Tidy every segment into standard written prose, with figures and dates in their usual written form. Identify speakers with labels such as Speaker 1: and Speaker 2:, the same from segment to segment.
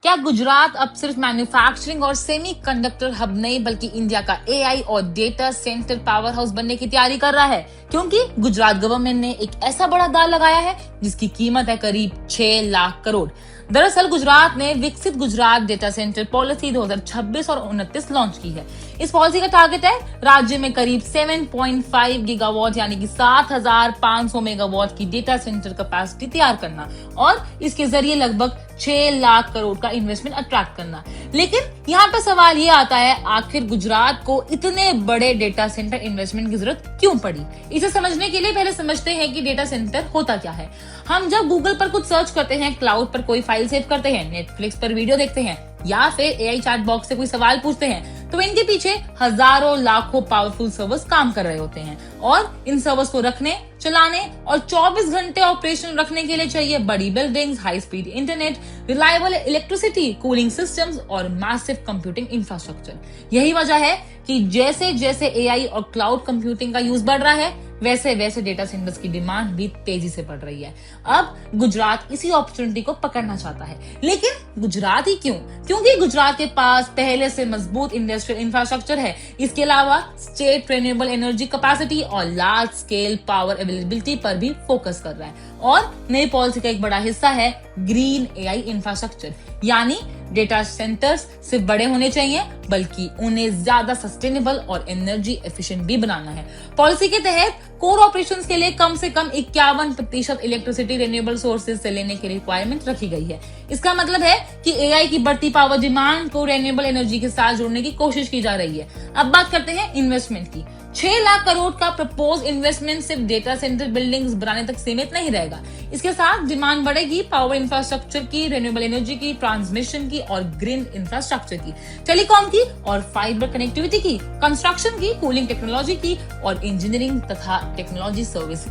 Speaker 1: क्या गुजरात अब सिर्फ मैन्युफैक्चरिंग और सेमीकंडक्टर हब नहीं बल्कि इंडिया का एआई और डेटा सेंटर पावर हाउस बनने की तैयारी कर रहा है? क्योंकि गुजरात गवर्नमेंट ने एक ऐसा बड़ा दाव लगाया है जिसकी कीमत है करीब 6 लाख करोड़। दरअसल गुजरात ने विकसित गुजरात डेटा सेंटर पॉलिसी 2026 और 29 लॉन्च की है। इस पॉलिसी का टारगेट है राज्य में करीब 7.5 गीगावाट यानी कि 7,500 मेगावाट की डेटा सेंटर कैपेसिटी तैयार करना और इसके जरिए लगभग 6 लाख करोड़ का इन्वेस्टमेंट अट्रैक्ट करना। लेकिन यहाँ पे सवाल ये आता है, आखिर गुजरात को इतने बड़े डेटा सेंटर इन्वेस्टमेंट की जरूरत क्यों पड़ी? इसे समझने के लिए पहले समझते हैं कि डेटा सेंटर होता क्या है। हम जब गूगल पर कुछ सर्च करते हैं, क्लाउड पर कोई फाइल सेव करते हैं, नेटफ्लिक्स पर वीडियो देखते हैं या फिर एआई चैट बॉक्स से कोई सवाल पूछते हैं, तो इनके पीछे हजारों लाखों पावरफुल सर्वर्स काम कर रहे होते हैं और इन सर्वर्स को रखने, चलाने और 24 घंटे ऑपरेशनल रखने के लिए चाहिए बड़ी buildings, high speed internet, reliable electricity, cooling systems और मैसिव कंप्यूटिंग इंफ्रास्ट्रक्चर। यही वजह है कि जैसे जैसे एआई और क्लाउड कंप्यूटिंग का यूज बढ़ रहा है, वैसे वैसे डेटा सेंटर्स की डिमांड भी तेजी से बढ़ रही है। अब गुजरात इसी अपॉर्चुनिटी को पकड़ना चाहता है। लेकिन गुजरात ही क्यों? क्योंकि गुजरात के पास पहले से मजबूत इंडस्ट्रियल इंफ्रास्ट्रक्चर है। इसके अलावा स्टेट रिन्यूएबल एनर्जी कैपेसिटी और लार्ज स्केल पावर अवेलेबिलिटी पर भी फोकस कर रहा है। और नई पॉलिसी का एक बड़ा हिस्सा है ग्रीन एआई इंफ्रास्ट्रक्चर, यानी डेटा सेंटर्स सिर्फ बड़े होने चाहिए बल्कि उन्हें ज्यादा सस्टेनेबल और एनर्जी एफिशिएंट भी बनाना है। पॉलिसी के तहत कोर ऑपरेशंस के लिए कम से कम 51% इलेक्ट्रिसिटी रिन्यूएबल सोर्सेज से लेने की रिक्वायरमेंट रखी गई है। इसका मतलब है कि एआई की बढ़ती पावर डिमांड को रिन्यूएबल एनर्जी के साथ जोड़ने की कोशिश की जा रही है। अब बात करते हैं इन्वेस्टमेंट की। 6 लाख करोड़ का प्रपोज इन्वेस्टमेंट सिर्फ डेटा सेंटर बिल्डिंग्स बनाने तक सीमित नहीं रहेगा। इसके साथ डिमांड बढ़ेगी पावर इंफ्रास्ट्रक्चर की, रिन्यूएबल एनर्जी की, ट्रांसमिशन की और ग्रीन इंफ्रास्ट्रक्चर की, टेलीकॉम की और फाइबर कनेक्टिविटी की, कंस्ट्रक्शन की, कूलिंग टेक्नोलॉजी की और इंजीनियरिंग तथा टेक्नोलॉजी सर्विस।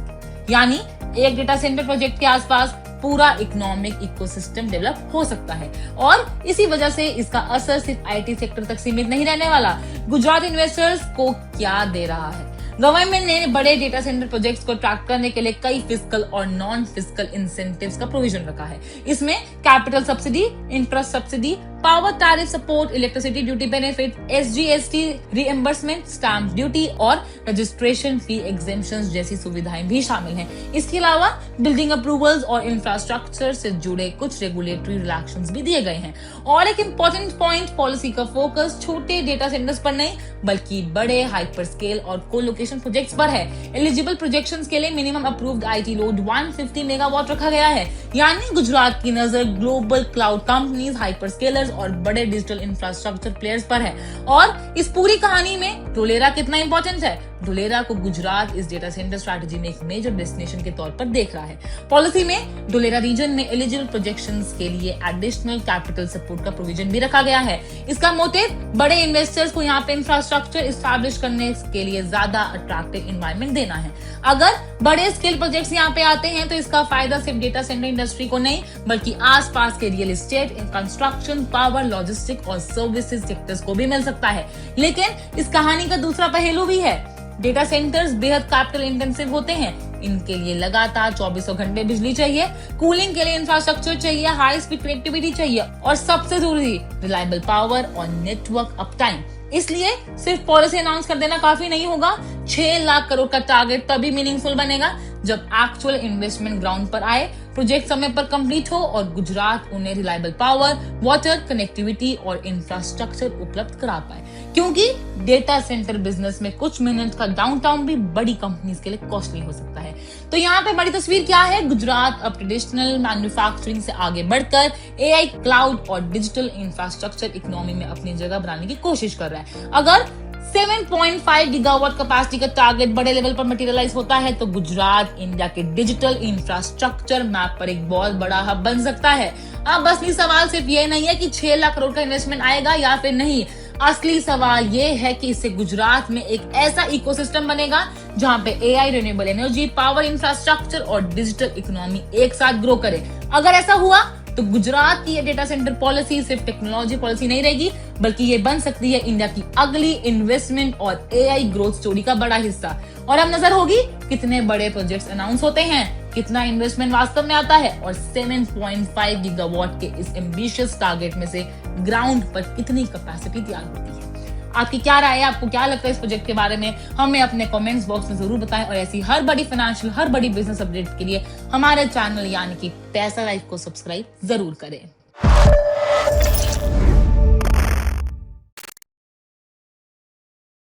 Speaker 1: यानी एक डेटा सेंटर प्रोजेक्ट के आसपास पूरा इकोनॉमिक इकोसिस्टम डेवलप हो सकता है और इसी वजह से इसका असर सिर्फ आईटी सेक्टर तक सीमित नहीं रहने वाला। गुजरात इन्वेस्टर्स को क्या दे रहा है? गवर्नमेंट ने बड़े डेटा सेंटर प्रोजेक्ट्स को ट्रैक करने के लिए कई फिस्कल और नॉन फिस्कल इंसेंटिव्स का प्रोविजन रखा है। इसमें capital subsidy, interest subsidy, power tariff support, electricity duty benefit, SGST reimbursement, stamp duty और रजिस्ट्रेशन फी एग्जेम्पशंस जैसी सुविधाएं भी शामिल हैं। इसके अलावा बिल्डिंग अप्रूवल्स और इंफ्रास्ट्रक्चर से जुड़े कुछ रेगुलेटरी रिलैक्शंस भी दिए गए हैं। और एक इम्पोर्टेंट पॉइंट, पॉलिसी का फोकस छोटे डेटा सेंटर्स पर नहीं बल्कि बड़े हाइपर स्केल और कोलोकेशन प्रोजेक्ट्स पर है। एलिजिबल प्रोजेक्शंस के लिए minimum approved IT load 150 megawatt रखा गया है। यानी गुजरात की नजर global cloud companies, hyper scalars और बड़े डिजिटल इंफ्रास्ट्रक्चर प्लेयर्स पर है। और इस पूरी कहानी में धुलेरा कितना इंपॉर्टेंट है? धुलेरा को गुजरात इस डेटा सेंटर स्ट्रैटेजी में एक मेजर डेस्टिनेशन के तौर पर देख रहा है। पॉलिसी में धुलेरा रीजन में एलिजिबल प्रोजेक्शंस के लिए एडिशनल कैपिटल सपोर्ट का प्रोविजन भी रखा गया है। इसका मोटिव बड़े इन्वेस्टर्स को यहाँ पे इंफ्रास्ट्रक्चर एस्टैब्लिश करने के लिए ज्यादा अट्रैक्टिव एनवायरनमेंट देना है। अगर बड़े स्केल प्रोजेक्ट्स यहाँ पे आते हैं तो इसका फायदा सिर्फ डेटा सेंटर इंडस्ट्री को नहीं बल्कि आसपास के real estate, construction, power, logistic और सर्विसेज सेक्टर्स को भी मिल सकता है। लेकिन इस कहानी का दूसरा पहलू भी है। डेटा सेंटर्स बेहद कैपिटल इंटेंसिव होते हैं। इनके लिए लगातार 24 घंटे बिजली चाहिए, कूलिंग के लिए इंफ्रास्ट्रक्चर चाहिए, हाई स्पीड कनेक्टिविटी चाहिए और सबसे जरूरी रिलायबल पावर और नेटवर्क अपटाइम। इसलिए सिर्फ पॉलिसी अनाउंस कर देना काफी नहीं होगा। 6 लाख करोड़ का टारगेट तभी मीनिंगफुल बनेगा जब एक्चुअल इन्वेस्टमेंट ग्राउंड पर आए, प्रोजेक्ट समय पर कंप्लीट हो और गुजरात उन्हें रिलायबल पावर, वाटर, कनेक्टिविटी और इंफ्रास्ट्रक्चर उपलब्ध करा पाए। क्योंकि डेटा सेंटर बिजनेस में कुछ मिनट का डाउनटाउन भी बड़ी कंपनीज के लिए कॉस्टली हो सकता है। तो यहाँ पे बड़ी तस्वीर क्या है? गुजरात अब ट्रेडिशनल मैन्युफैक्चरिंग से आगे बढ़कर एआई, क्लाउड और डिजिटल इंफ्रास्ट्रक्चर इकोनॉमी में अपनी जगह बनाने की कोशिश कर रहा है। अगर 7.5 गीगावाट कैपेसिटी का टारगेट बड़े लेवल पर मटेरियलाइज होता है तो गुजरात इंडिया के डिजिटल इंफ्रास्ट्रक्चर मैप पर एक बहुत बड़ा हब बन सकता है। अब असली सवाल सिर्फ ये नहीं है कि 6 लाख करोड़ का इन्वेस्टमेंट आएगा या फिर नहीं। असली सवाल ये है कि इससे गुजरात में एक ऐसा इकोसिस्टम बनेगा जहां पे AI, renewable energy, power infrastructure और डिजिटल इकोनॉमी एक साथ ग्रो करे। अगर ऐसा हुआ तो गुजरात की ये डेटा सेंटर पॉलिसी सिर्फ टेक्नोलॉजी पॉलिसी नहीं रहेगी बल्कि ये बन सकती है इंडिया की अगली इन्वेस्टमेंट और एआई ग्रोथ स्टोरी का बड़ा हिस्सा। और अब नजर होगी कितने बड़े प्रोजेक्ट्स अनाउंस होते हैं, कितना इन्वेस्टमेंट वास्तव में आता है और 7.5 गीगावाट के इस एम्बिशियस टारगेट में से ग्राउंड पर कितनी कैपेसिटी तैयार होती है। आपकी क्या राय है, आपको क्या लगता है इस प्रोजेक्ट के बारे में, हमें अपने कमेंट्स बॉक्स में जरूर बताएं। और ऐसी हर बड़ी फाइनेंशियल, हर बड़ी बिजनेस अपडेट के लिए हमारे चैनल यानी कि पैसा लाइफ को सब्सक्राइब जरूर करें।